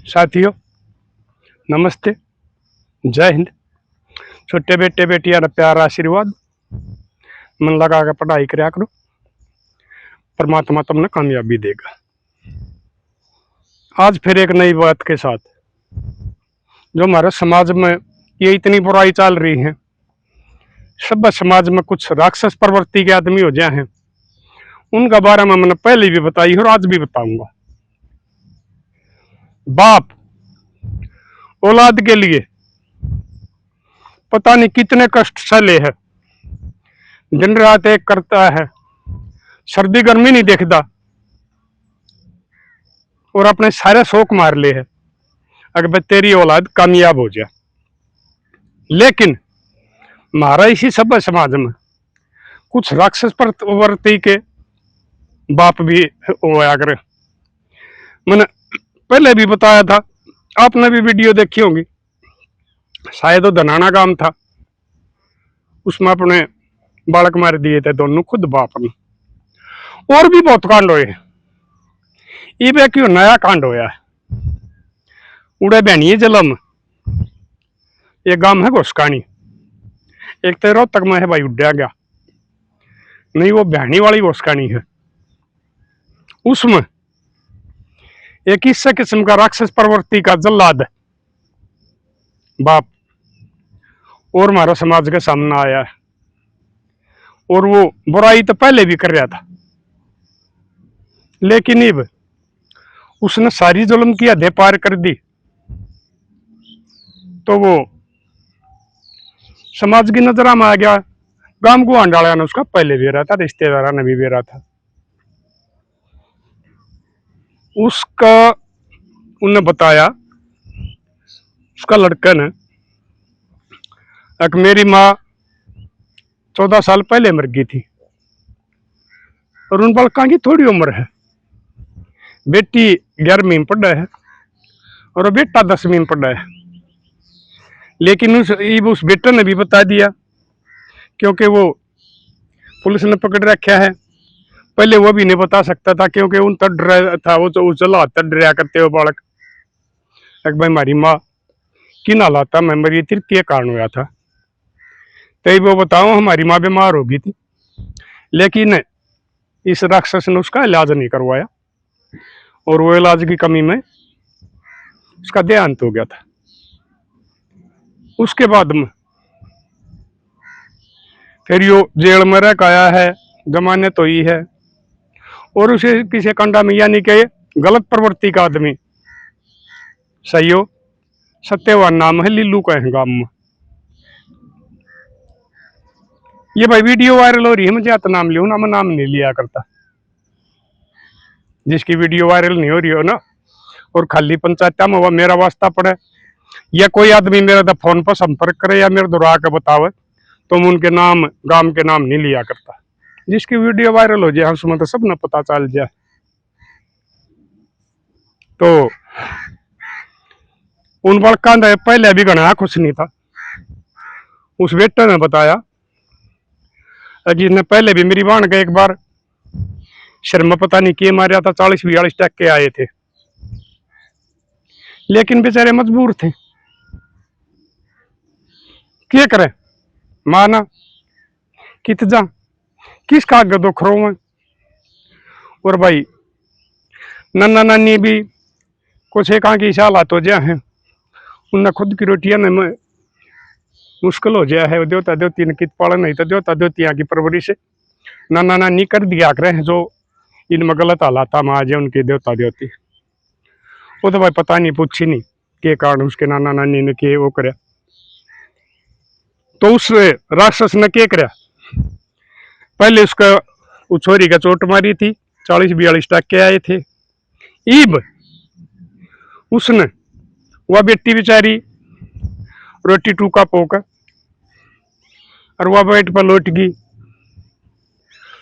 साथियों, नमस्ते। जय हिंद। छोटे बेटे बेटियां रा प्यार आशीर्वाद। मन लगा के पढ़ाई करया करो, परमात्मा तुमने कामयाबी देगा। आज फिर एक नई बात के साथ, जो हमारे समाज में ये इतनी बुराई चल रही है, सब समाज में कुछ राक्षस प्रवृत्ति के आदमी हो जाए हैं, उनका बारे में मैंने पहले भी बताई और आज भी बताऊंगा। बाप औलाद के लिए पता नहीं कितने कष्ट सहे है, दिन रात एक करता है, सर्दी गर्मी नहीं देखता और अपने सारे शौक मार ले है अगर तेरी औलाद कामयाब हो जाए। लेकिन हमारा इसी सभ्य समाज में कुछ राक्षस प्रवृत्ति के बाप भी होया करे। मैंने पहले भी बताया था, आपने भी वीडियो देखी होगी, शायद वो धनाना गांव था, उसमें अपने बालक मार दिए थे दोनों, खुद बाप ने। और भी बहुत कांड हुए। ये क्यों नया कांड होया है उड़े बहनी जलम, ये गांव है घोसकानी, एक तो रोहतक में है भाई, उड्या गया नहीं, वो बहनी वाली घोसकानी है। उसमें एक इस किस्म का राक्षस प्रवृत्ति का जल्लाद बाप और हमारा समाज के सामने आया है। और वो बुराई तो पहले भी कर रहा था, लेकिन अब उसने सारी जुल्म की हदें पार कर दी, तो वो समाज की नजर में आ गया। गांव को अंडाला ने उसका पहले भी रहा था, रिश्तेदार ने भी रहा था। उसका उन्हें बताया, उसका लड़का ने, एक मेरी माँ 14 साल पहले मर गई थी और उन बालका की थोड़ी उम्र है। बेटी 11वीं में पढ़ा है और बेटा 10वीं में पढ़ा है। लेकिन उस बेटे ने भी बता दिया, क्योंकि वो पुलिस ने पकड़ रखा है। पहले वो भी नहीं बता सकता था, क्योंकि उन तक डरा था, वो उस हाथ डरा करते हो बालक। एक भाई हमारी माँ किन हालात में मरी थी, क्या कारण हुआ था, तभी वो बताओ हमारी माँ बीमार हो गई थी, लेकिन इस राक्षस ने उसका इलाज नहीं करवाया और वो इलाज की कमी में उसका देहांत हो गया था। उसके बाद में फिर यो जेल में रह आया है, जमानत तो ही है, और उसे किसी कंडा में, यानी कि गलत प्रवृत्ति का आदमी, सही हो, सत्यवान नाम है, लीलू का है गांव में। ये भाई वीडियो वायरल हो रही है, मुझे तो नाम लियो ना, मैं नाम नहीं लिया करता। जिसकी वीडियो वायरल नहीं हो रही हो ना, और खाली पंचायत में वह मेरा वास्ता पड़े, या कोई आदमी मेरे तो फोन पर संपर्क करे या मेरे द्वारा आके बतावे, तो मैं उनके नाम, गांव के नाम नहीं लिया करता। जिसकी वीडियो वायरल हो जाए उसमें तो सब ना पता चल जाए। तो उन बड़का पहले भी गणा कुछ नहीं था। उस बेटे ने बताया, जिसने पहले भी मेरी बहन का एक बार सिर में पता नहीं किए मारा था, 40-42 टक्के आए थे, लेकिन बेचारे मजबूर थे, क्या करे, माना कित जा, किसका गदो खरो में। और भाई नन्ना नानी भी कुछ एक की हालात हो जाए हैं, उन्हें खुद की रोटियां में मुश्किल हो जाए है, देवता देवती ने कित पालन नहीं तो देवता देवतिया की परवरिश नन्ना नानी कर दिया करे, जो इनमें गलत हालात में आ जाए उनके देवता देवती। वो तो भाई पता नहीं, पूछी नहीं के कारण उसके नाना नानी ने के वो करे। तो उस राक्षस ने क्या करे, पहले उसका उस छोरी का चोट मारी थी, 40-42 टक्के आए थे। ईब उसने वह बेटी बेचारी रोटी टूका पोक और वह बेट पर लौट गई,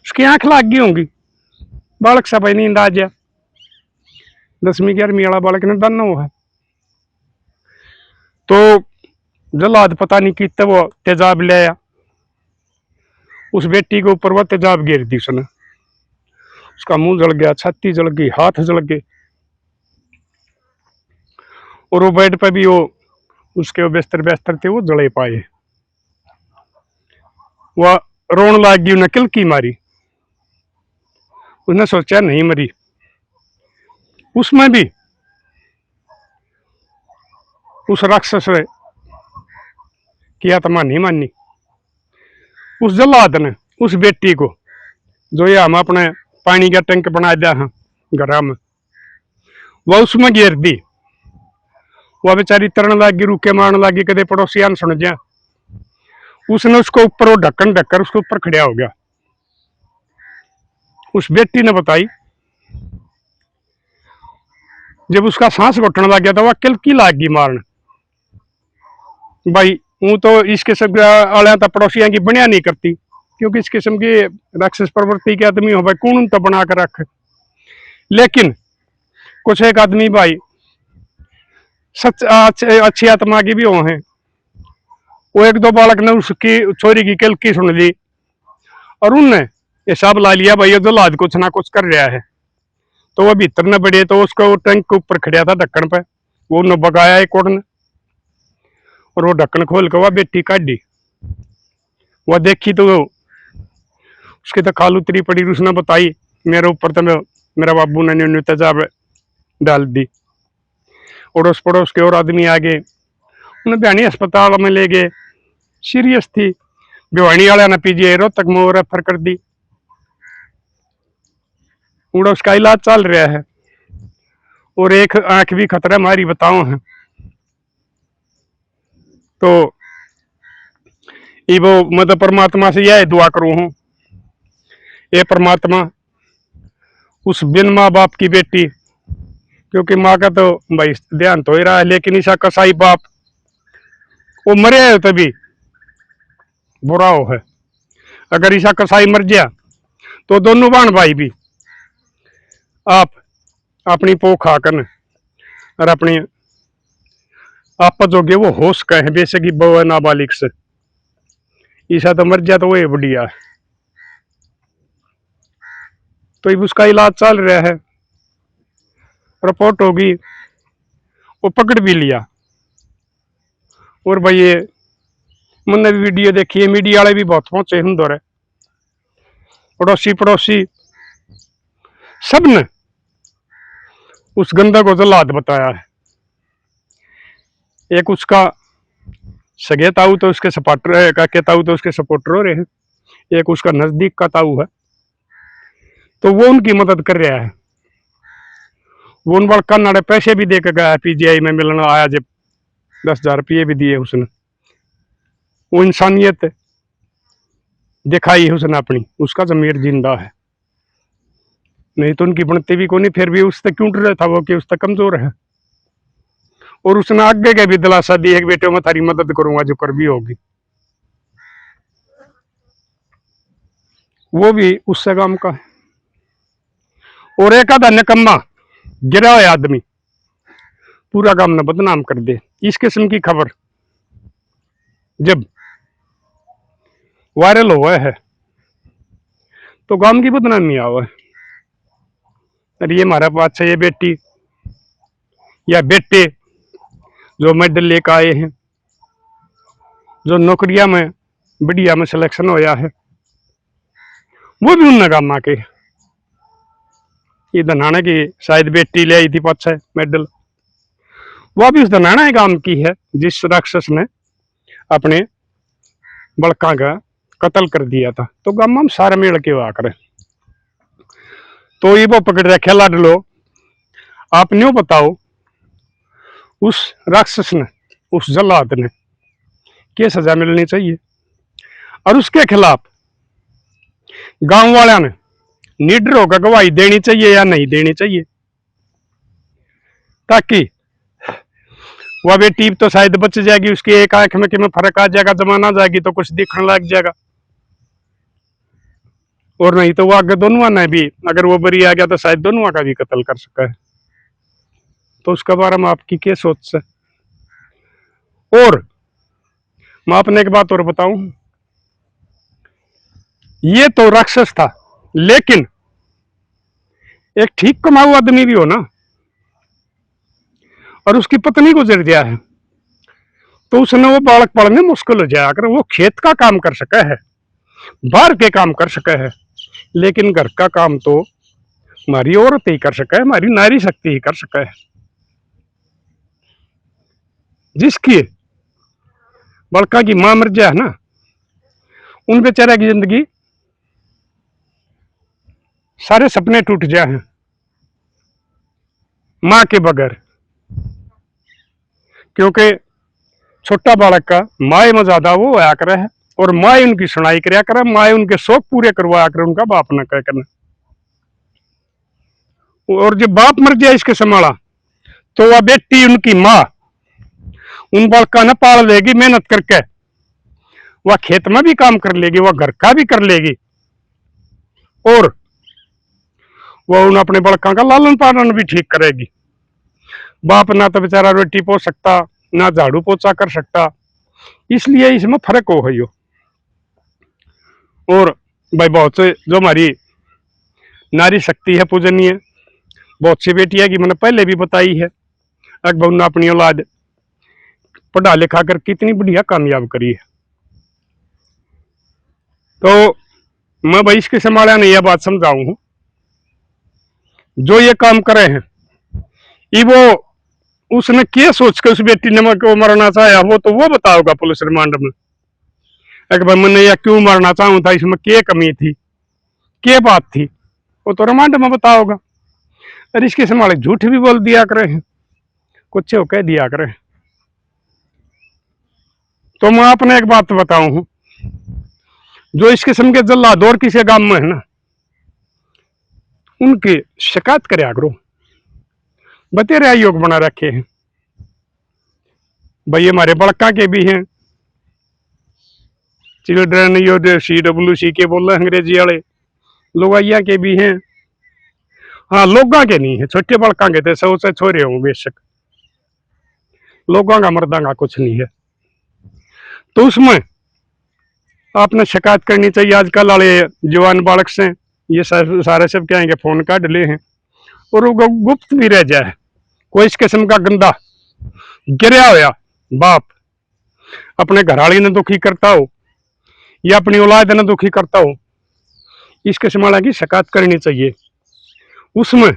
उसकी आंख लाग गई होंगी, बालक सा भाई नींद आ जाए, 10वीं-11वीं वाला बालक ने दन हुआ है। तो जल्लाद पता नहीं कितने वो तेजाब ले आया, उस बेटी के ऊपर वह तेजाब गिर दी उसने, उसका मुंह जल गया, छाती जल गई, हाथ जल गए। और वो बेड पे भी वो उसके वो बिस्तर बिस्तर थे वो जले पाए। वह रोन लाग गई, उन्हें किलकी मारी। उसने सोचा नहीं मरी, उसमें भी उस राक्षस की आत्मा नहीं मानी। उस जल्लाद ने उस बेटी को, जो ये हम अपने पानी का टैंक बना दिया है घर में, वह उसमें घेर दी। वह बेचारी तरण लागी, रूके मारने लागी, कदे पड़ोसियान सुन जा। उसने उसको ऊपर वो ढक्कन ढककर उसके ऊपर खड़ा हो गया। उस बेटी ने बताई, जब उसका सांस घुटने लग गया था वह किलकी लाग गई मारन। भाई हूं तो इस किस्म वाले तो पड़ोसियों की बनिया नहीं करती, क्योंकि इस किस्म की राक्षस प्रवृत्ति के आदमी हो भाई कौन तो बना कर रख। लेकिन कुछ एक आदमी भाई सच अच्छी आत्मा की भी हो हैं। वो एक दो बालक ने उसकी छोरी की किलकी सुन ली और उनने हिसाब ला लिया भाई ये जो लाद कुछ ना कुछ कर रहा है। तो वह भीतर न बढ़े, तो उसको वो टैंक के ऊपर खड़ा था ढक्कन पे, वो न बगाया एक और ने, और वो ढक्कन खोल के वह बेटी काटी। वह देखी तो उसकी तो खाल उतरी पड़ी। उसने बताई मेरे ऊपर तो मेरा बाबू ने तेजाब डाल दी। अड़ोस पड़ोस के और आदमी आ गए, उन्हें भिवानी अस्पताल में ले गए। सीरियस थी, भिवानी वाले ने पीजीआई रोहतक में रेफर कर दी। उड़ा उसका इलाज चल रहा है और एक आंख भी खतरा हमारी बताओ है। तो ये वो मतलब परमात्मा से यह दुआ करूं हूं, ये परमात्मा उस बिन माँ बाप की बेटी, क्योंकि माँ का तो भाई ध्यान तो ही रहा है, लेकिन ईसा कसाई बाप वो मरे है तभी बुरा हो है। अगर ईसा कसाई मर गया तो दोनों बहन भाई भी आप अपनी पो खाकर और अपनी आप जोगे वो होश कहे बेशक बहु है नाबालिग से। ईसा तो मर गया तो वो ही बढ़िया है। तो उसका इलाज चल रहा है, रिपोर्ट होगी, वो पकड़ भी लिया। और भाई ये मैंने भी वीडियो देखी है, मीडिया वाले भी बहुत पहुंचे हिंदोर, पड़ोसी पड़ोसी सब ने उस गंदा को जल्लाद बताया है। एक उसका सगे ताऊ तो उसके सपोर्टर का के ताऊ तो उसके सपोर्टर हो रहे हैं, एक उसका नजदीक का ताऊ है, तो वो उनकी मदद कर रहा है। वो उन बड़का नाड़े पैसे भी देकर गया, पीजीआई में मिलना आया, जब 10,000 रुपये भी दिए उसने। वो इंसानियत दिखाई उसने अपनी, उसका जमीर जिंदा है। नहीं तो उनकी बनती भी कोनी, फिर भी उससे क्यों डर रहा था वो कि उससे कमजोर है। और उसने आगे के भी दिलासा दी है, बेटे मैं थारी मदद करूंगा जो कर भी होगी। वो भी उससे काम का है। और एक आधा निकम्मा गिरा हुआ आदमी पूरा गांव ने बदनाम कर दे। इस किस्म की खबर जब वायरल हुआ है तो गांव की बदनामी आवा है। अरे ये हमारा पास ये बेटी या बेटे जो मेडल लेकर आए हैं, जो नौकरिया में बढ़िया में सिलेक्शन होया है, वो भी उन गामा के। ये धनाना की शायद बेटी ले आई थी पाछे मेडल, वह भी उस धनाना गांव की है जिस राक्षस ने अपने बड़का का कत्ल कर दिया था। तो गामा में सारे मिल के आकर तो ये वो पकड़ रखे लाडलो। आप न्यू बताओ उस राक्षस ने, उस जल्लाद ने क्या सजा मिलनी चाहिए, और उसके खिलाफ गांव वालों ने निडर होकर गवाही देनी चाहिए या नहीं देनी चाहिए, ताकि वह बेटी तो शायद बच जाएगी, उसकी एक आंख में कि में फर्क आ जाएगा, जमाना जाएगी तो कुछ दिखने लग जाएगा। और नहीं तो वो आगे दोनों ने भी, अगर वो बरी आ गया तो शायद दोनों का भी कत्ल कर सका है। तो उसके बारे में आपकी क्या सोच है। और मैं अपने एक बात और बताऊं, ये तो राक्षस था, लेकिन एक ठीक कमाऊ आदमी भी हो ना, और उसकी पत्नी गुजर गया है, तो उसने वो बालक पढ़ने मुश्किल हो जाया अगर वो खेत का काम कर सके है, बाहर के काम कर सके है, लेकिन घर का काम तो हमारी औरत ही कर सके है, हमारी नारी शक्ति ही कर सके है। जिसकी बड़का की मां मर जाए ना, उन बेचारा की जिंदगी सारे सपने टूट जाए हैं मां के बगैर, क्योंकि छोटा बालक का माए में ज्यादा वो होया करे है, और माए उनकी सुनाई कराया करे, माए उनके शौक पूरे करवाया करे, उनका बाप न कह करना। और जब बाप मर जाए इसके संभाला, तो वह बेटी उनकी माँ उन बालका न पाल लेगी मेहनत करके, वह खेत में भी काम कर लेगी, वह घर का भी कर लेगी, और वह उन अपने बड़का का लालन पालन भी ठीक करेगी। बाप ना तो बेचारा रोटी पोस सकता, ना झाड़ू पोछा कर सकता, इसलिए इसमें फर्क हो गई हो। और भाई बहुत से जो हमारी नारी शक्ति है पूजनीय, बहुत सी बेटियां की मैंने पहले भी बताई है, अकबर ने अपनी औलाद पढ़ा लिखा कर कितनी बढ़िया कामयाब करी है। तो मैं भाई इसके संभाला ने यह बात समझाऊं हूं, जो ये काम करे हैं ये वो उसने क्या सोच के उस बेटी ने को मरना चाहा, वो तो वो बताओगा पुलिस रिमांड में। अकबर मैंने यह क्यों मरना चाहूं था, इसमें क्या कमी थी, क्या बात थी, वो तो रिमांड में बताओगा। और इसके संभाले झूठ भी बोल दिया करे हैं, कुछ कह दिया करे। तो मैं अपने एक बात बताऊं हूं, जो इस किस्म के जल्लाद और किसी गांव में है ना, उनकी शिकायत करे करो, बतेरे आयोग बना रखे हैं भाई, हमारे बड़का के भी हैं चिल्ड्रन यो CWC के बोल रहे अंग्रेजी वाले, लोगैया के भी हैं, हाँ लोगों के नहीं है, छोटे बड़का के थे, 100 से छोरे हों बेशक, लोगों का मर्दा का कुछ नहीं है। तो उसमें आपने शिकायत करनी चाहिए। आजकल वाले जवान बालक से ये सारे सब क्या है फोन काट ले हैं, और वो गुप्त भी रह जाए, कोई इस किस्म का गंदा गिरया होया बाप अपने घरवाली ने दुखी करता हो या अपनी औलाद ने दुखी करता हो, इस किस्म वाला की शिकायत करनी चाहिए। उसमें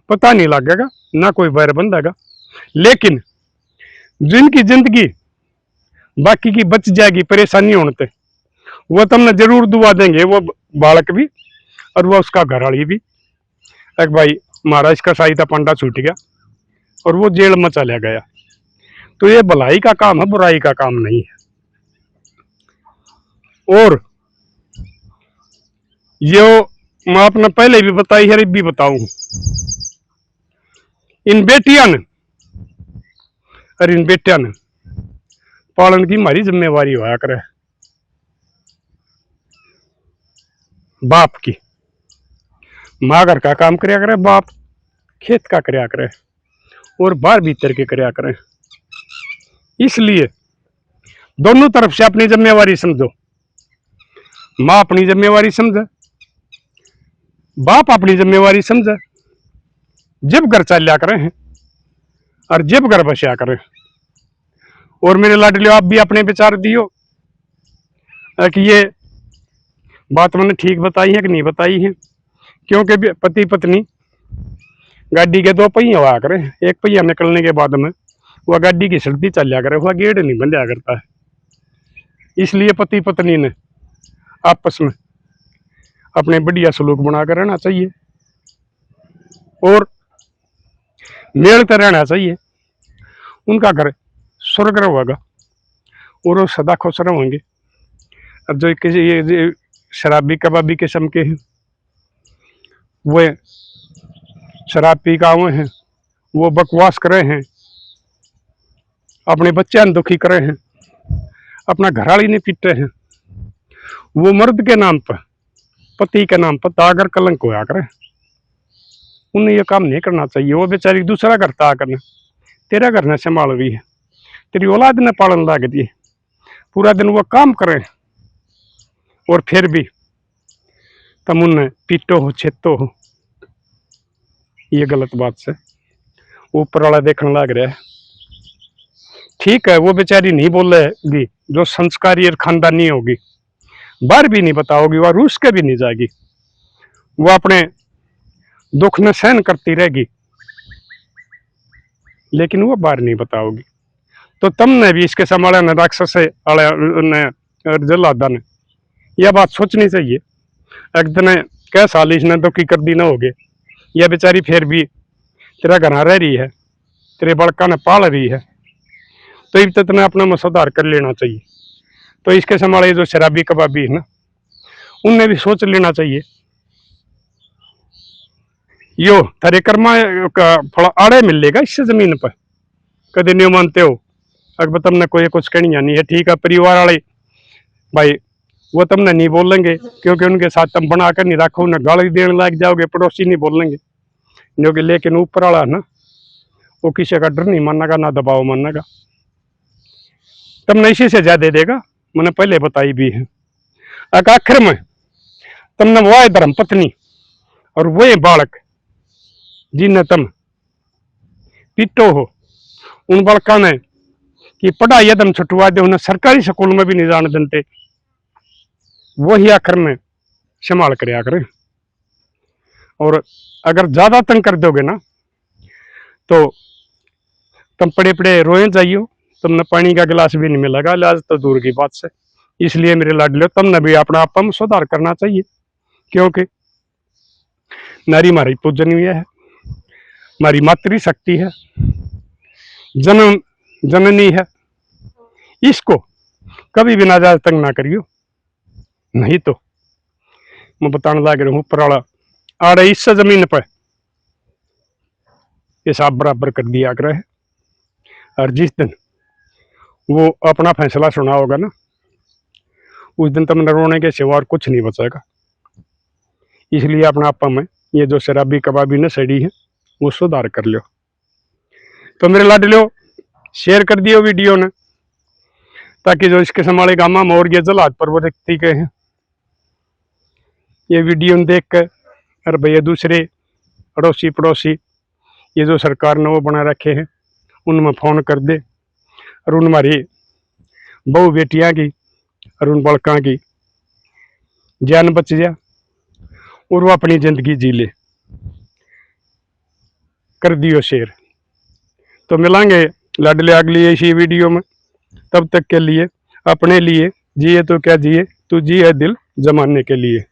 पता नहीं लगेगा ना कोई बैर बंधेगा, लेकिन जिनकी जिंदगी बाकी की बच जाएगी परेशानी होने से, वो तुमने जरूर दुआ देंगे, वो बालक भी और वो उसका घरवाली भी। एक भाई महाराज का साहित्य पंडा छूट गया और वो जेल में चला गया, तो ये भलाई का काम है, बुराई का काम नहीं है। और ये मैं आपने पहले भी बताई है, भी बताऊं, इन बेटियां ने और इन बेटिया ने पालन की हमारी जिम्मेवारी होया करे, बाप की। माँ घर का काम करया करे, बाप खेत का करया करे, और बाहर भीतर के करया करे। इसलिए दोनों तरफ से अपनी जिम्मेवारी समझो, माँ अपनी जिम्मेवारी समझे, बाप अपनी जिम्मेवारी समझे, जब घर चलिया करें हैं और जब घर बसया करें। और मेरे लाडलियों, आप भी अपने विचार दियो कि ये बात मैंने ठीक बताई है कि नहीं बताई है, क्योंकि पति पत्नी गाड़ी के 2 पहिए हुआ करे, एक पहिया निकलने के बाद में वह गाड़ी की सर्दी चलिया करे, वह गेड़ नहीं बंधा करता है। इसलिए पति पत्नी ने आपस में अपने बढ़िया सलूक बनाकर रहना चाहिए और मेलते रहना चाहिए। उनका घर स्वर्ग रहेगा और वो सदा खुश रहेंगे। अब जो किसी ये शराबी कबाबी किस्म के हैं, वो शराब पी का हुए हैं, वो बकवास करे हैं, अपने बच्चे दुखी करे हैं, अपना घरवाली ने पीटे हैं, वो मर्द के नाम पर, पति के नाम पर दागर कलंक होया करे। उन्हें ये काम नहीं करना चाहिए। वो बेचारी दूसरा घर ता करना, तेरा घर ने संभाल रही है, तेरी औलाद ने पालन लाग दी, पूरा दिन वो काम करे और फिर भी तुम उन्हें पीटो हो, छेतो हो, ये गलत बात से। ऊपर वाला देखने लग रहा है। ठीक है, वो बेचारी नहीं बोलेगी, जो संस्कारी और खानदानी होगी, बाहर भी नहीं बताओगी, वह रूस के भी नहीं जाएगी, वो अपने दुख में सहन करती रहेगी, लेकिन वो बाहर नहीं बताओगी। तो तुमने भी इसके संभाले ने राक्षस ने जलादा ने यह बात सोचनी चाहिए। एक दिन क्या साल इसने दुखी कर दी ना हो गए, यह बेचारी फिर भी तेरा घर रह रही है, तेरे बड़का ने पाल रही है, तो इब तक ने अपना में सुधार कर लेना चाहिए। तो इसके संभाले जो शराबी कबाबी है ना, उनने भी सोच लेना चाहिए, यो थारे कर्मा का फल आड़े मिलेगा इससे जमीन पर, कभी नहीं मानते हो। अगर तुमने कोई कुछ कहनी नहीं है, ठीक है, परिवार वाले भाई वो तुमने नहीं बोलेंगे, क्योंकि उनके साथ तुम बना कर नहीं रखो, उन्हें गाली देने लग जाओगे, पड़ोसी नहीं बोलेंगे, क्योंकि लेकिन ऊपर वाला ना, वो किसी का डर नहीं मानेगा, ना दबाव मानेगा, तुमने इसी से ज्यादा देगा, मैंने पहले बताई भी है। आखिर में तुमने वो है धर्म पत्नी और वो बालक जिन्हें तुम पीटो हो, उन बालका ने कि पढ़ाई तुम छुटवा दे, उन्हें सरकारी स्कूल में भी नहीं जाने देते, वही आखिर में संभाल कर आकर। और अगर ज्यादा तंग कर दोगे ना, तो तुम पड़े पड़े रोए जाइयो, तुमने पानी का गिलास भी नहीं मिलेगा, इलाज तो दूर की बात से। इसलिए मेरे लाडले, तुमने भी अपना आप में सुधार करना चाहिए, क्योंकि नारी हमारी पूजनीय है, हमारी मातृ शक्ति है, जन्म जननी है, इसको कभी भी नाजायज तंग ना करियो, नहीं तो मैं बताने लग रहा हूँ, पराला आड़े इस जमीन पर हिसाब बराबर कर दिया कर है। और जिस दिन वो अपना फैसला सुना होगा ना, उस दिन तुमने रोने के सिवा और कुछ नहीं बचेगा। इसलिए अपना आपा में ये जो शराबी कबाबी ने सड़ी है, वो सुधार कर लो। तो मेरे लाडलो, शेयर कर दियो वीडियो ने, ताकि जो इसके संभाले गामा में और ये जलाद पर वो देखती के हैं, ये वीडियो देख कर और भैया दूसरे अड़ोसी पड़ोसी ये जो सरकार ने वो बना रखे हैं, उनमें फोन कर दे, और उन हमारी बहू बेटियां की और उन बड़का की जान बच जा, और वो अपनी जिंदगी जी ले। कर दियो शेयर। तो मिलांगे लाडले अगली इसी वीडियो में, तब तक के लिए अपने लिए जिए तो क्या जिए, तू जी है दिल जमाने के लिए।